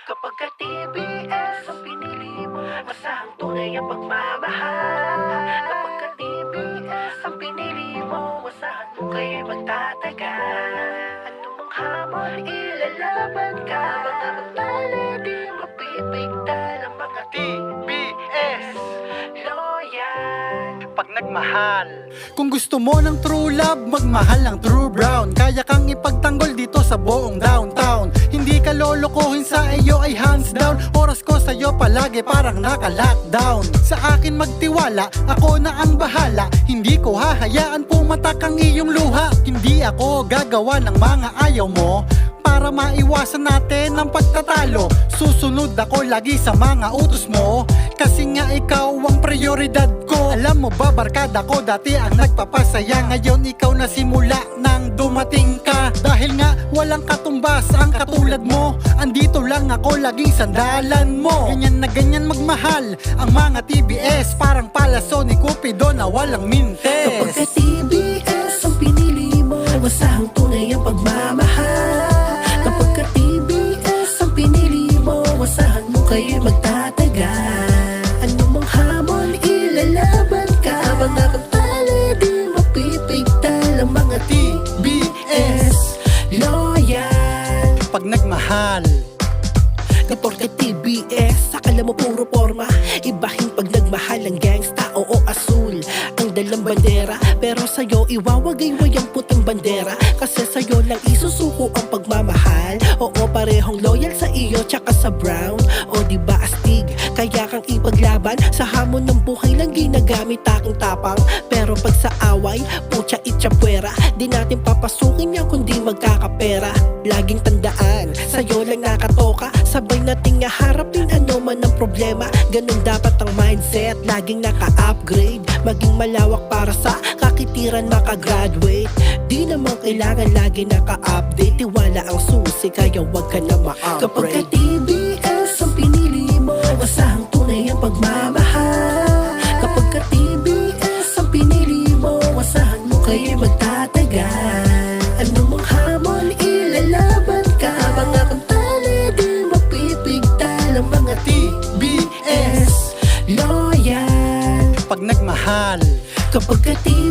Kapag ka TBS ang pinili mo, masahang tunay ang pagmamahal. Kapag ka TBS ang pinili mo, masahan mo kayo'y magtatagal. Ano mang hamon, ilalaban ka. Mga magtala, di mapipigtal ang mga TBS loyal. Pag nagmahal, kung gusto mo ng true love, magmahal ng True Brown. Kaya kang ipagtanggol dito sa buong downtown. Hindi ka lolokohin, sa iyo ay hands down. Oras ko sa'yo palagi parang naka-lockdown. Sa akin magtiwala, ako na ang bahala. Hindi ko hahayaan pumatak ang iyong luha. Hindi ako gagawa ng mga ayaw mo para maiwasan natin ang pagtatalo. Susunod ako lagi sa mga utos mo, kasi nga ikaw ang prioridad ko. Alam mo ba, barkada ko dati ang nagpapasaya. Ngayon ikaw na simula nang dumating ka. Dahil nga walang katumbas ang katulad mo, andito lang ako laging sandalan mo. Ganyan na ganyan magmahal ang mga TBS, parang palaso ni Cupido na walang mintes. Kapag ka TBS ang pinili mo, masahang tunay ang pagmamahal. Kapag ka TBS ang pinili mo, masahan mo kayo'y magtatagal. Ano mang hamon, ilalaban ka. Mga pagtala, di mapipigtal ang mga TBS loyal. Pag nagmahal, Kapag ka TBS, akala mo puro forma. Ibahin pag nagmahal ang gangsta, oo asul ang dalang bandera. Pero sa'yo iwawagay-way ang puting bandera, kasi sa'yo lang isusuko ang pagmamahal. Oo, parehong loyal sa iyo tsaka sa Brown. O diba astig, kaya kang ipaglaban. Sa hamon ng buhay lang ginagamit aking tapang. Pero pag sa away, putya itchapwera. Di natin papasukin yan kundi magkakapera. Laging tandaan, sa'yo lang nakatoka. Sabay nating harapin ano man ang problema. Ganun dapat ang mindset, laging naka-upgrade. Maging malawak para sa kakitiran makagraduate. Di naman kailangan lagi naka-update. Tiwala ang susi, kaya wag ka na ma-upgrade. Kapag ka TBS ang pinili mo, masahang tunay ang pagmamahal. Kapag ka TBS ang pinili mo, masahan mo kayo'y magtatagal. Ano mang hamon, ilalaban ka. Mga kantala, di mapipigtal ang mga TBS loyal. pag nagmahal, Kapag ka TBS